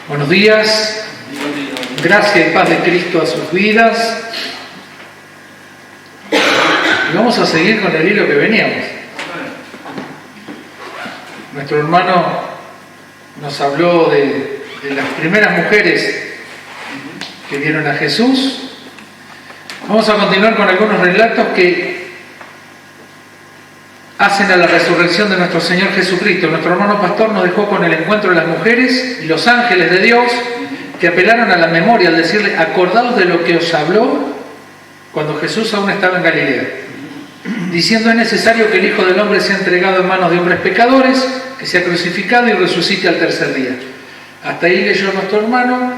Buenos días, gracia y paz de Cristo a sus vidas. Y vamos a seguir con el hilo que veníamos. Nuestro hermano nos habló de las primeras mujeres que vieron a Jesús. Vamos a continuar con algunos relatos que hacen a la resurrección de nuestro Señor Jesucristo. Nuestro hermano pastor nos dejó con el encuentro de las mujeres y los ángeles de Dios que apelaron a la memoria al decirle: acordaos de lo que os habló cuando Jesús aún estaba en Galilea, diciendo: es necesario que el Hijo del Hombre sea entregado en manos de hombres pecadores, que sea crucificado y resucite al tercer día. Hasta ahí leyó nuestro hermano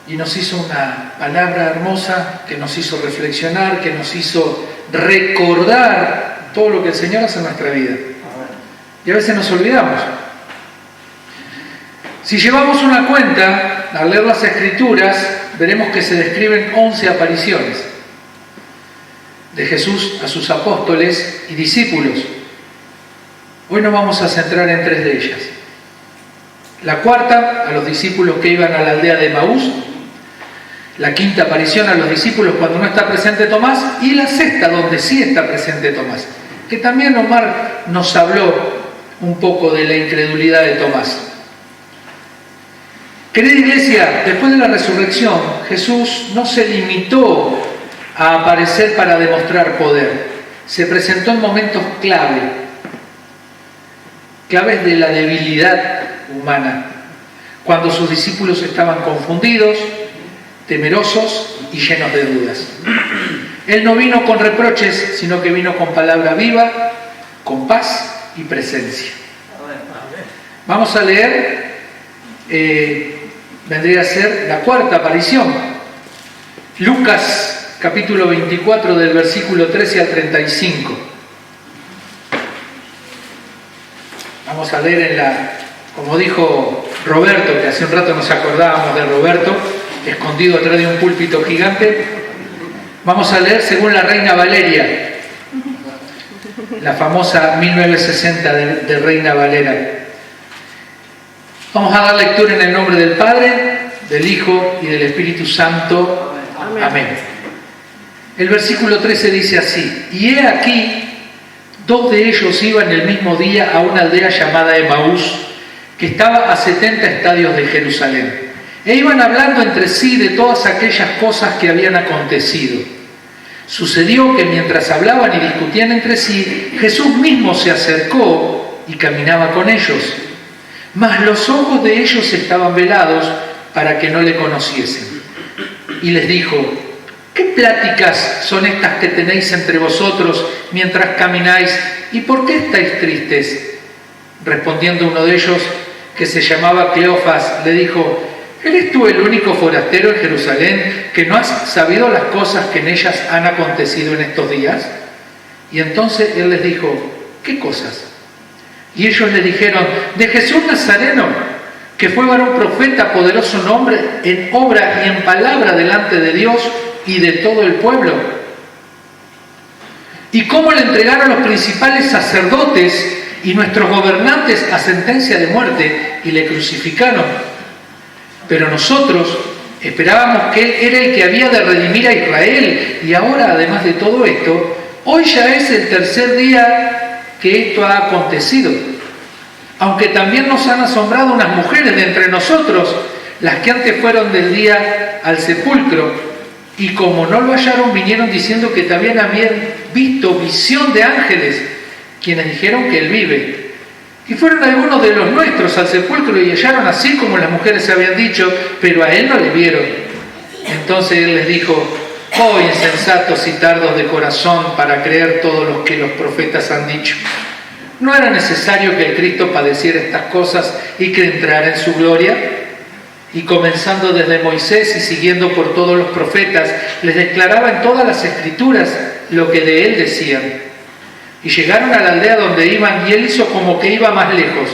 y nos hizo una palabra hermosa que nos hizo reflexionar, que nos hizo recordar todo lo que el Señor hace en nuestra vida. Y a veces nos olvidamos. Si llevamos una cuenta, al leer las Escrituras, veremos que se describen 11 apariciones de Jesús a sus apóstoles y discípulos. Hoy nos vamos a centrar en 3 de ellas. La cuarta, a los discípulos que iban a la aldea de Emaús. La quinta aparición a los discípulos cuando no está presente Tomás. Y la sexta, donde sí está presente Tomás, que también Omar nos habló un poco de la incredulidad de Tomás. Querida iglesia, después de la resurrección, Jesús no se limitó a aparecer para demostrar poder. Se presentó en momentos claves de la debilidad humana, cuando sus discípulos estaban confundidos, temerosos y llenos de dudas. Él no vino con reproches, sino que vino con palabra viva, con paz y presencia. Vamos a leer, vendría a ser la cuarta aparición. Lucas, capítulo 24, del versículo 13 al 35. Vamos a leer como dijo Roberto, que hace un rato nos acordábamos de Roberto, escondido atrás de un púlpito gigante. Vamos a leer según la Reina Valeria, la famosa 1960 de Reina Valera. Vamos a dar lectura en el nombre del Padre, del Hijo y del Espíritu Santo. Amén. El versículo 13 dice así: y he aquí, 2 de ellos iban el mismo día a una aldea llamada Emaús, que estaba a 70 estadios de Jerusalén. E iban hablando entre sí de todas aquellas cosas que habían acontecido. Sucedió que mientras hablaban y discutían entre sí, Jesús mismo se acercó y caminaba con ellos. Mas los ojos de ellos estaban velados para que no le conociesen. Y les dijo: ¿qué pláticas son estas que tenéis entre vosotros mientras camináis? ¿Y por qué estáis tristes? Respondiendo uno de ellos, que se llamaba Cleofas, le dijo: ¿eres tú el único forastero en Jerusalén que no has sabido las cosas que en ellas han acontecido en estos días? Y entonces él les dijo: ¿qué cosas? Y ellos le dijeron: de Jesús Nazareno, que fue varón profeta, poderoso nombre en obra y en palabra delante de Dios y de todo el pueblo. Y cómo le entregaron los principales sacerdotes y nuestros gobernantes a sentencia de muerte y le crucificaron. Pero nosotros esperábamos que Él era el que había de redimir a Israel. Y ahora, además de todo esto, hoy ya es el tercer día que esto ha acontecido. Aunque también nos han asombrado unas mujeres de entre nosotros, las que antes fueron del día al sepulcro, y como no lo hallaron, vinieron diciendo que también habían visto visión de ángeles, quienes dijeron que Él vive. Y fueron algunos de los nuestros al sepulcro y hallaron así como las mujeres se habían dicho, pero a Él no le vieron. Entonces Él les dijo: oh insensatos y tardos de corazón para creer todo lo que los profetas han dicho. ¿No era necesario que el Cristo padeciera estas cosas y que entrara en su gloria? y comenzando desde Moisés y siguiendo por todos los profetas, les declaraba en todas las escrituras lo que de él decían. Y llegaron a la aldea donde iban, y él hizo como que iba más lejos.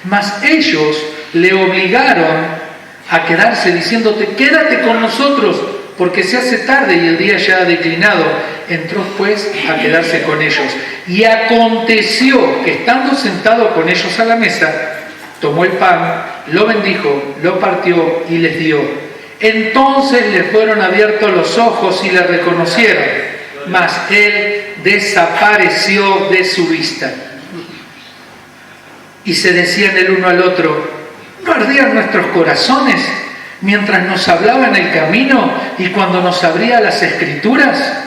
Mas ellos le obligaron a quedarse, diciéndote: quédate con nosotros, porque se hace tarde y el día ya ha declinado. Entró pues a quedarse con ellos. Y aconteció que, estando sentado con ellos a la mesa, tomó el pan, lo bendijo, lo partió y les dio. Entonces les fueron abiertos los ojos y le reconocieron, mas él desapareció de su vista. Y se decían el uno al otro: ¿no ardían nuestros corazones mientras nos hablaba en el camino y cuando nos abría las escrituras?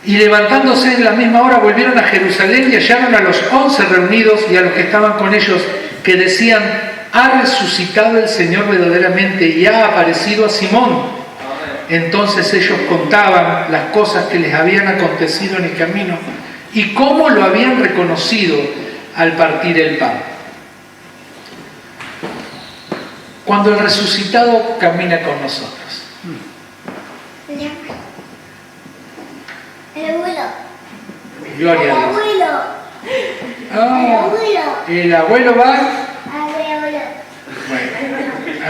Y levantándose en la misma hora volvieron a Jerusalén y hallaron a los 11 reunidos y a los que estaban con ellos, que decían: ha resucitado el Señor verdaderamente y ha aparecido a Simón. Entonces ellos contaban las cosas que les habían acontecido en el camino y cómo lo habían reconocido al partir el pan. Cuando el resucitado camina con nosotros. El abuelo. Gloria El a Dios. abuelo. Ah, El abuelo. el abuelo va. El abuelo. Bueno,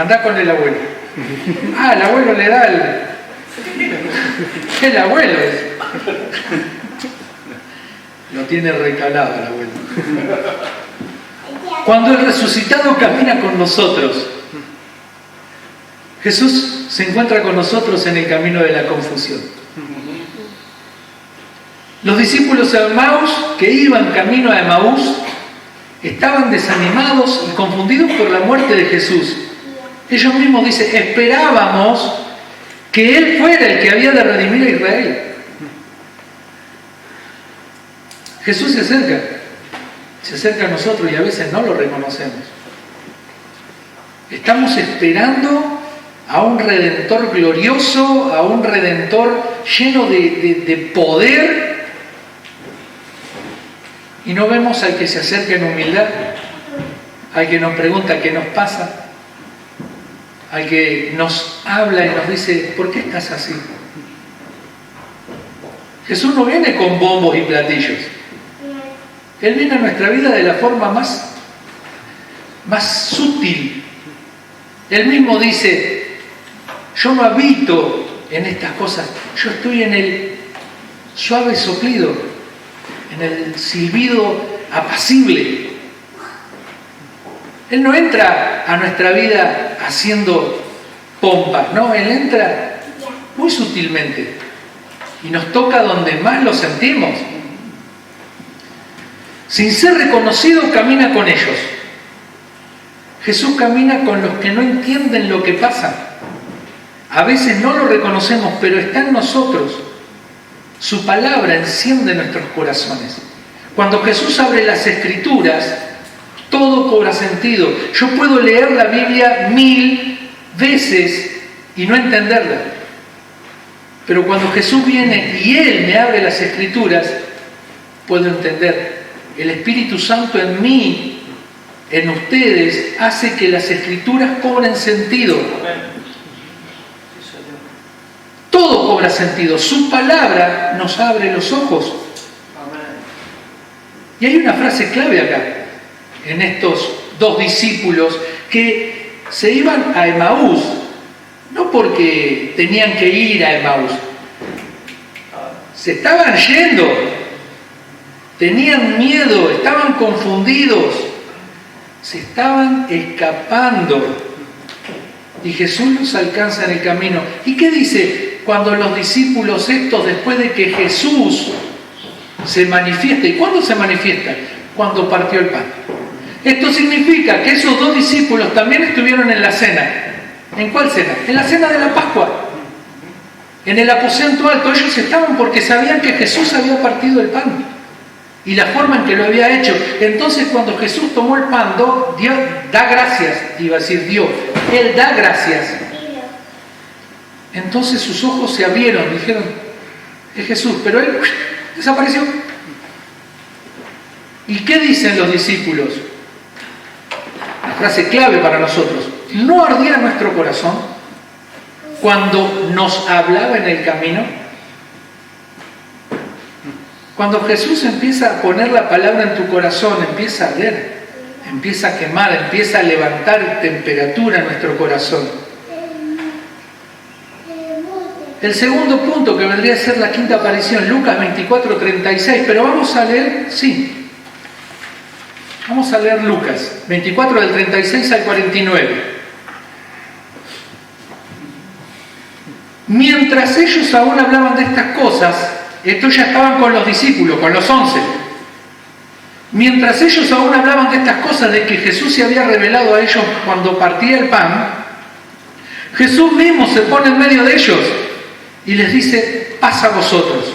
anda con el abuelo. Ah, el abuelo le da el abuelo. Lo tiene recalado el abuelo. Cuando el resucitado camina con nosotros, Jesús se encuentra con nosotros en el camino de la confusión. Los discípulos de Emaús, que iban camino a Emaús, estaban desanimados y confundidos por la muerte de Jesús. Ellos mismos dicen: esperábamos que Él fuera el que había de redimir a Israel. Jesús se acerca a nosotros y a veces no lo reconocemos. Estamos esperando a un Redentor glorioso, a un Redentor lleno de poder, y no vemos al que se acerca en humildad, al que nos pregunta qué nos pasa, al que nos habla y nos dice: ¿por qué estás así? Jesús no viene con bombos y platillos. Él viene a nuestra vida de la forma más sutil. Él mismo dice: yo no habito en estas cosas, yo estoy en el suave soplido, en el silbido apacible. Él no entra a nuestra vida haciendo pompas, no, Él entra muy sutilmente y nos toca donde más lo sentimos. Sin ser reconocido, camina con ellos. Jesús camina con los que no entienden lo que pasa. A veces no lo reconocemos, pero está en nosotros. Su palabra enciende nuestros corazones. Cuando Jesús abre las Escrituras, todo cobra sentido. Yo puedo leer la Biblia 1000 veces y no entenderla. Pero cuando Jesús viene y Él me abre las Escrituras, puedo entender. El Espíritu Santo en mí, en ustedes, hace que las Escrituras cobren sentido. Todo cobra sentido. Su palabra nos abre los ojos. Y hay una frase clave acá, en estos dos discípulos que se iban a Emaús, no porque tenían que ir a Emaús, se estaban yendo, tenían miedo, estaban confundidos, se estaban escapando. Y Jesús los alcanza en el camino. ¿Y qué dice cuando los discípulos estos, después de que Jesús se manifiesta? ¿Y cuándo se manifiesta? Cuando partió el pan. Esto significa que esos dos discípulos también estuvieron en la cena. ¿En cuál cena? En la cena de la Pascua. En el aposento alto. Ellos estaban porque sabían que Jesús había partido el pan y la forma en que lo había hecho. Entonces, cuando Jesús tomó el pan, Dios da gracias, iba a decir Dios, Él da gracias. Entonces sus ojos se abrieron, dijeron: es Jesús, pero Él desapareció. ¿Y qué dicen los discípulos? La frase clave para nosotros: ¿no ardía nuestro corazón cuando nos hablaba en el camino? Cuando Jesús empieza a poner la palabra en tu corazón, empieza a arder, empieza a quemar, empieza a levantar temperatura en nuestro corazón. El segundo punto, que vendría a ser la quinta aparición, Lucas 24:36, pero vamos a leer, sí, vamos a leer Lucas 24 del 36 al 49. Mientras ellos aún hablaban de estas cosas, estos ya estaban con los discípulos, con los 11. Mientras ellos aún hablaban de estas cosas, de que Jesús se había revelado a ellos cuando partía el pan, Jesús mismo se pone en medio de ellos y les dice: paz a vosotros.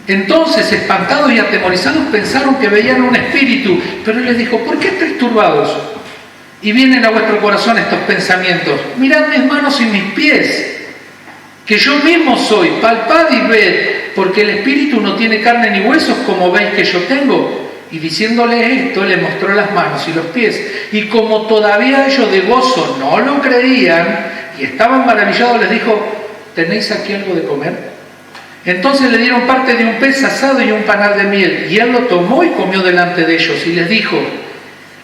Entonces, espantados y atemorizados, pensaron que veían un espíritu, pero Él les dijo: ¿por qué estáis turbados? Y vienen a vuestro corazón estos pensamientos: mirad mis manos y mis pies, que yo mismo soy, palpad y ved, porque el espíritu no tiene carne ni huesos como veis que yo tengo. Y diciéndole esto, le mostró las manos y los pies. Y como todavía ellos de gozo no lo creían y estaban maravillados, les dijo: ¿tenéis aquí algo de comer? Entonces le dieron parte de un pez asado y un panal de miel, y Él lo tomó y comió delante de ellos, y les dijo: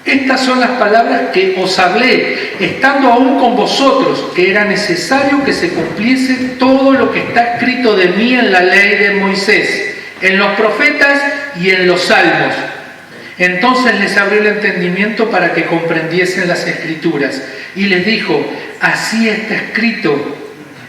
estas son las palabras que os hablé, estando aún con vosotros, que era necesario que se cumpliese todo lo que está escrito de mí en la ley de Moisés, en los profetas y en los salmos. Entonces les abrió el entendimiento para que comprendiesen las Escrituras, y les dijo: así está escrito,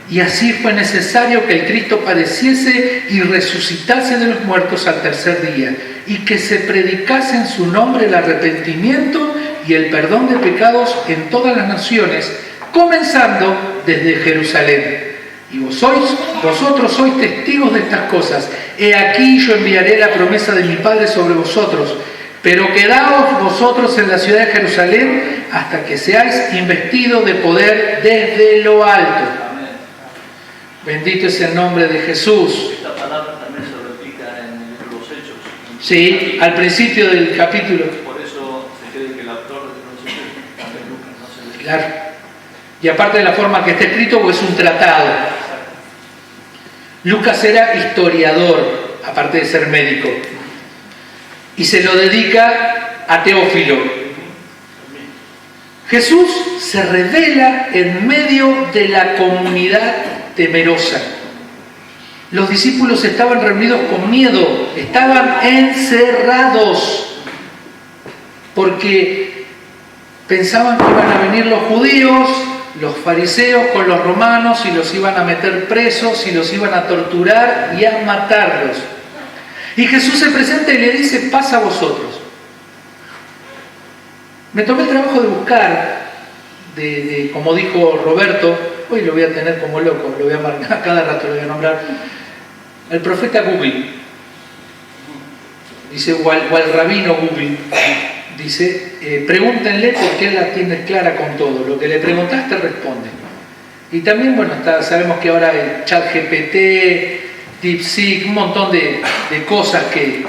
y así fue necesario que el Cristo padeciese y resucitase de los muertos al tercer día, y que se predicase en su nombre el arrepentimiento y el perdón de pecados en todas las naciones, comenzando desde Jerusalén. Y vosotros sois testigos de estas cosas. He aquí yo enviaré la promesa de mi Padre sobre vosotros, pero quedaos vosotros en la ciudad de Jerusalén hasta que seáis investidos de poder desde lo alto. Bendito es el nombre de Jesús. Esta palabra también se replica en los Hechos. Sí, al principio del capítulo. Por eso se cree que el autor de los Hechos también Lucas no se le... Claro. Y aparte de la forma que está escrito, pues es un tratado. Lucas era historiador, aparte de ser médico. Y se lo dedica a Teófilo. Jesús se revela en medio de la comunidad temerosa. Los discípulos estaban reunidos con miedo, estaban encerrados, porque pensaban que iban a venir los judíos, los fariseos con los romanos, y los iban a meter presos y los iban a torturar y a matarlos. Y Jesús se presenta y le dice: paz a vosotros. Me tomé el trabajo de buscar, como dijo Roberto, hoy lo voy a tener como loco, lo voy a marcar, cada rato lo voy a nombrar, el profeta Google, dice, o al rabino Google, dice, pregúntenle porque él la tiene clara con todo, lo que le preguntaste responde. Y también, bueno, sabemos que ahora el ChatGPT, DeepSeek, un montón de cosas que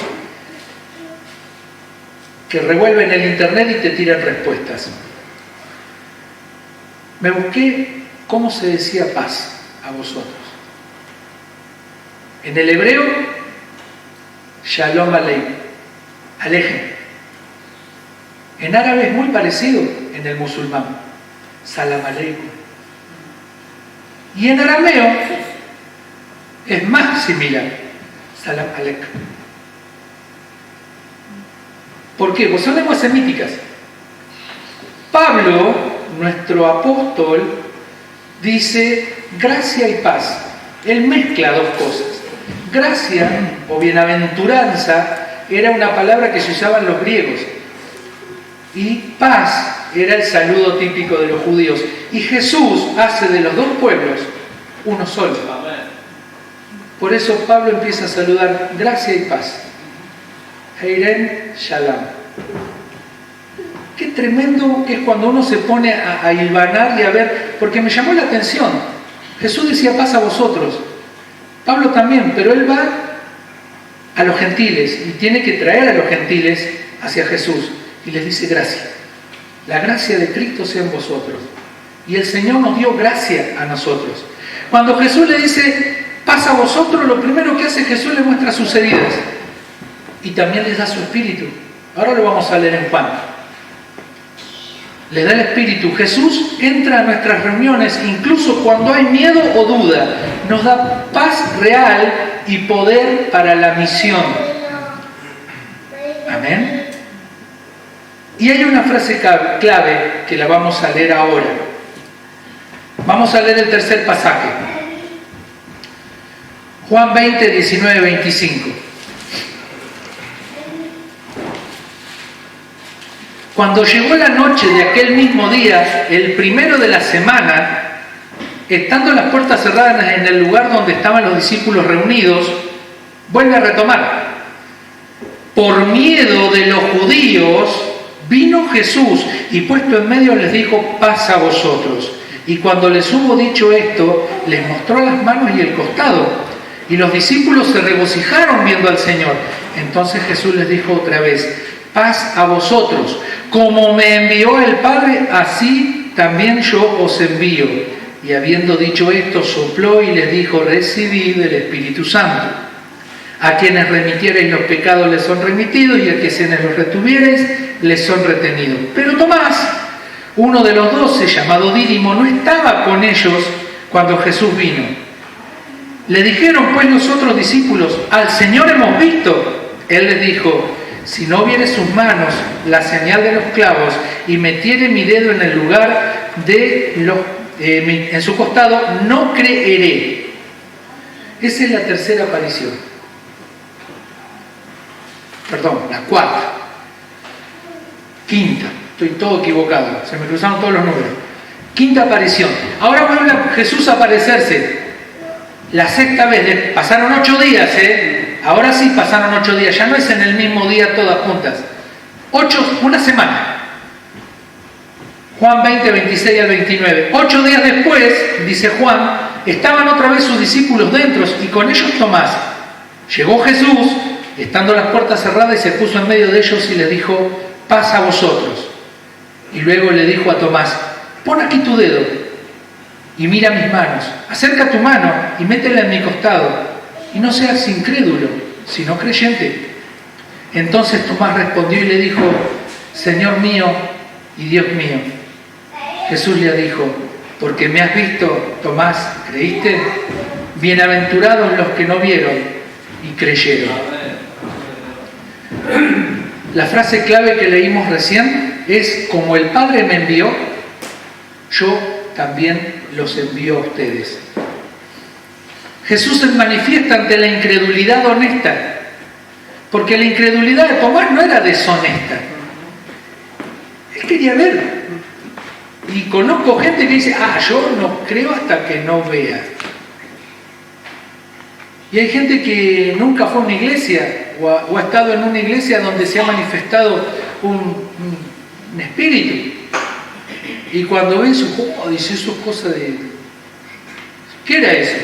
revuelven el internet y te tiran respuestas. Me busqué cómo se decía paz a vosotros. En el hebreo, Shalom Alejem. En árabe es muy parecido en el musulmán, Salam Aleikum. Y en arameo es más similar, Salam Aleik. ¿Por qué? Pues son lenguas semíticas. Pablo, nuestro apóstol, dice gracia y paz. Él mezcla dos cosas. Gracia o bienaventuranza era una palabra que se usaba en los griegos. Y paz era el saludo típico de los judíos. Y Jesús hace de los dos pueblos uno solo. Por eso Pablo empieza a saludar gracia y paz. Heiren Shalom. Qué tremendo que es cuando uno se pone a hilvanar y a ver, porque me llamó la atención. Jesús decía paz a vosotros. Pablo también, pero él va a los gentiles y tiene que traer a los gentiles hacia Jesús y les dice gracia. La gracia de Cristo sea en vosotros. Y el Señor nos dio gracia a nosotros. Cuando Jesús le dice, paz a vosotros, lo primero que hace Jesús le muestra sus heridas. Y también les da su espíritu. Ahora lo vamos a leer en Juan. Le da el espíritu. Jesús entra a nuestras reuniones, incluso cuando hay miedo o duda. Nos da paz real y poder para la misión. Amén. Y hay una frase clave que la vamos a leer ahora. Vamos a leer el tercer pasaje. Juan 20, 19, 25. Cuando llegó la noche de aquel mismo día, el primero de la semana, estando las puertas cerradas en el lugar donde estaban los discípulos reunidos, vuelve a retomar. Por miedo de los judíos, vino Jesús y puesto en medio les dijo, paz a vosotros. Y cuando les hubo dicho esto, les mostró las manos y el costado. Y los discípulos se regocijaron viendo al Señor. Entonces Jesús les dijo otra vez, paz a vosotros. Como me envió el Padre, así también yo os envío. Y habiendo dicho esto, sopló y les dijo, recibid el Espíritu Santo. A quienes remitiereis los pecados les son remitidos, y a quienes los retuviereis les son retenidos. Pero Tomás, uno de los 12, llamado Dídimo, no estaba con ellos cuando Jesús vino. Le dijeron pues los otros discípulos, al Señor hemos visto. Él les dijo, si no viere sus manos la señal de los clavos y metiere mi dedo en el lugar en su costado, no creeré. Esa es la tercera aparición. Perdón, la cuarta. Quinta. Estoy todo equivocado. Se me cruzaron todos los números. Quinta aparición. Ahora vuelve a Jesús a aparecerse. La sexta vez. Pasaron 8 días, Ahora sí pasaron 8 días. Ya no es en el mismo día todas juntas. 8, una semana. Juan 20, 26 al 29. 8 días después, dice Juan, estaban otra vez sus discípulos dentro y con ellos Tomás. Llegó Jesús, estando las puertas cerradas, y se puso en medio de ellos y les dijo, paz a vosotros. Y luego le dijo a Tomás, pon aquí tu dedo y mira mis manos. Acerca tu mano y métela en mi costado. Y no seas incrédulo, sino creyente. Entonces Tomás respondió y le dijo, Señor mío y Dios mío. Jesús le dijo, porque me has visto, Tomás, ¿creíste? Bienaventurados los que no vieron y creyeron. La frase clave que leímos recién es, como el Padre me envió, yo también los envío a ustedes. Jesús se manifiesta ante la incredulidad honesta, porque la incredulidad de Tomás no era deshonesta. Él quería ver. Y conozco gente que dice, yo no creo hasta que no vea. Y hay gente que nunca fue a una iglesia o ha estado en una iglesia donde se ha manifestado un espíritu. Y cuando ve eso, dice, eso es cosa de... ¿Qué era eso?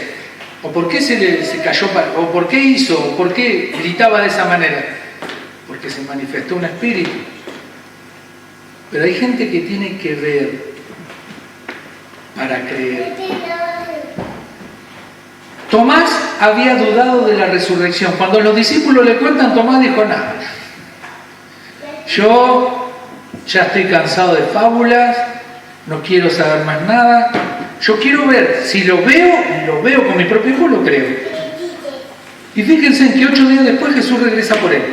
¿O por qué se cayó? ¿O por qué hizo? ¿O por qué gritaba de esa manera? Porque se manifestó un espíritu. Pero hay gente que tiene que ver para creer. Tomás había dudado de la resurrección. Cuando los discípulos le cuentan, Tomás dijo, nada. Yo ya estoy cansado de fábulas, no quiero saber más nada. Yo quiero ver, si lo veo con mi propio ojo, lo creo. Y fíjense en que 8 días después Jesús regresa por él.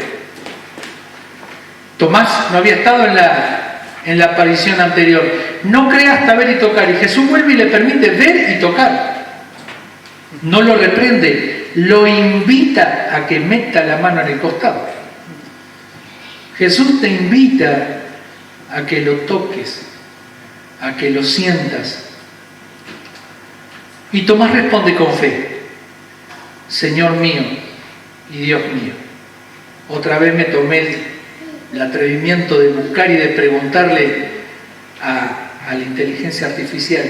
Tomás no había estado en la aparición anterior. No cree hasta ver y tocar. Y Jesús vuelve y le permite ver y tocar. No lo reprende, lo invita a que meta la mano en el costado. Jesús te invita a que lo toques, a que lo sientas. Y Tomás responde con fe, Señor mío y Dios mío. Otra vez me tomé el atrevimiento de buscar y de preguntarle a la inteligencia artificial,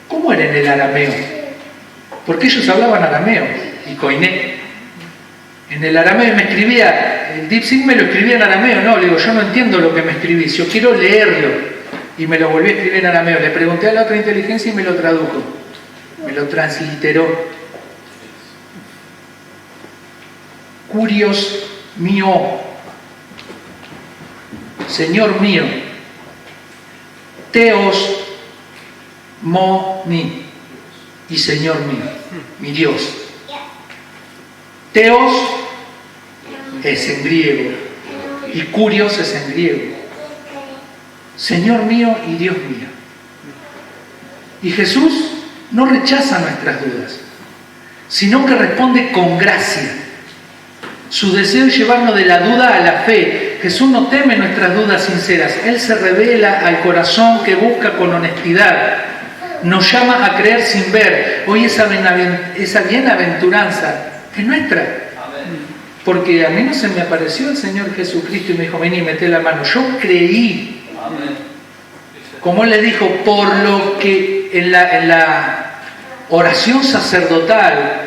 ¿cómo era en el arameo? Porque ellos hablaban arameo y koiné. En el arameo me escribía, el DeepSeek me lo escribía en arameo, no, le digo, yo no entiendo lo que me escribís, yo quiero leerlo. y me lo volví a escribir en arameo. Le pregunté a la otra inteligencia y me lo tradujo, me lo transliteró. Curios mío, Señor mío, Teos moni, y Señor mío, mi Dios. Teos es en griego y Curios es en griego. Señor mío y Dios mío. Y Jesús no rechaza nuestras dudas, sino que responde con gracia. Su deseo es llevarnos de la duda a la fe. Jesús no teme nuestras dudas sinceras. Él se revela al corazón que busca con honestidad. Nos llama a creer sin ver. Hoy esa bienaventuranza es nuestra. Porque a mí no se me apareció el Señor Jesucristo y me dijo, vení, mete la mano. Yo creí. Como Él le dijo, por lo que en la oración sacerdotal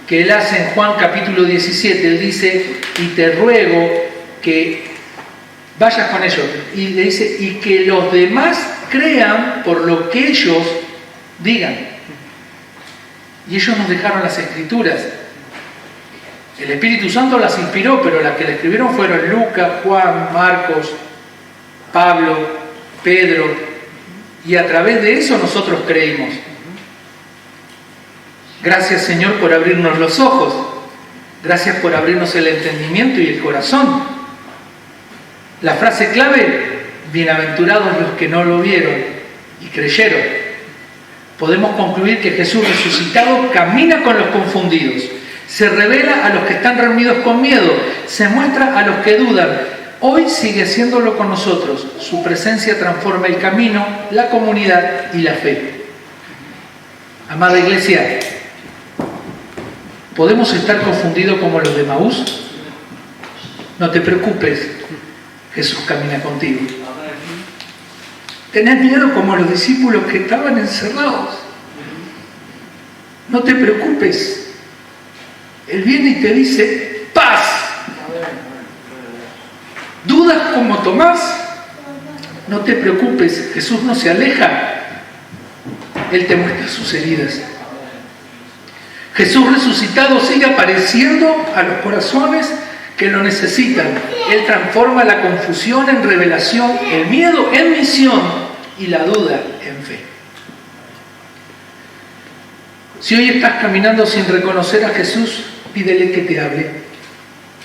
que Él hace en Juan capítulo 17, Él dice, y te ruego que vayas con ellos. Y le dice, y que los demás crean por lo que ellos digan. Y ellos nos dejaron las Escrituras. El Espíritu Santo las inspiró, pero las que le escribieron fueron Lucas, Juan, Marcos, Pablo, Pedro. Y a través de eso nosotros creímos. Gracias, Señor, por abrirnos los ojos. Gracias por abrirnos el entendimiento y el corazón. La frase clave, bienaventurados los que no lo vieron y creyeron. Podemos concluir que Jesús resucitado camina con los confundidos, se revela a los que están reunidos con miedo, se muestra a los que dudan. Hoy sigue haciéndolo con nosotros. Su presencia transforma el camino, la comunidad y la fe. Amada Iglesia, ¿podemos estar confundidos como los de Maús? No te preocupes, Jesús camina contigo. ¿Tenés miedo como los discípulos que estaban encerrados? No te preocupes. Él viene y te dice, paz. ¿Dudas como Tomás? No te preocupes, Jesús no se aleja. Él te muestra sus heridas. Jesús resucitado sigue apareciendo a los corazones que lo necesitan. Él transforma la confusión en revelación, el miedo en misión y la duda en fe. Si hoy estás caminando sin reconocer a Jesús, pídele que te hable.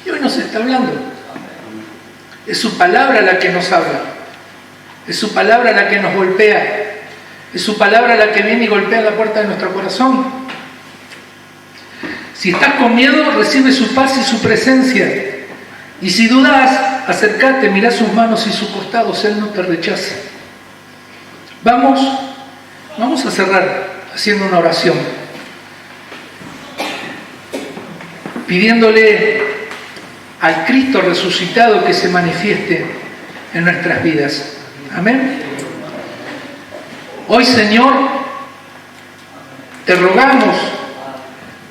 Y hoy nos está hablando. Es su palabra la que nos habla. Es su palabra la que nos golpea. Es su palabra la que viene y golpea la puerta de nuestro corazón. Si estás con miedo, recibe su paz y su presencia. Y si dudas, acércate, mira sus manos y sus costados, Él no te rechaza. Vamos a cerrar haciendo una oración, pidiéndole al Cristo resucitado que se manifieste en nuestras vidas. Amén. Hoy, Señor, te rogamos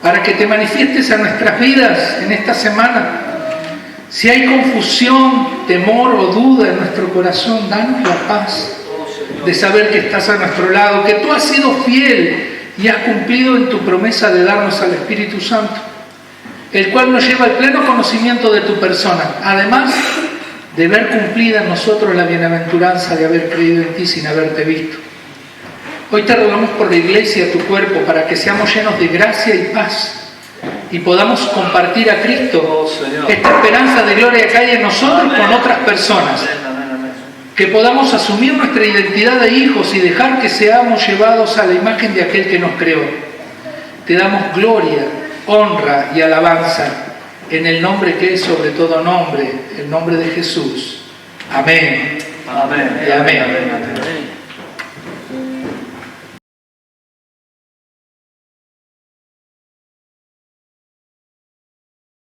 para que te manifiestes a nuestras vidas en esta semana. Si hay confusión, temor o duda en nuestro corazón, danos la paz de saber que estás a nuestro lado, que tú has sido fiel y has cumplido en tu promesa de darnos al Espíritu Santo, el cual nos lleva al pleno conocimiento de tu persona, además de ver cumplida en nosotros la bienaventuranza de haber creído en ti sin haberte visto. Hoy te rogamos por la Iglesia, tu cuerpo, para que seamos llenos de gracia y paz y podamos compartir a Cristo, esta esperanza de gloria que hay en nosotros con otras personas. Que podamos asumir nuestra identidad de hijos y dejar que seamos llevados a la imagen de aquel que nos creó. Te damos gloria, honra y alabanza en el nombre que es sobre todo nombre, el nombre de Jesús. Amén. Amén. Y amén.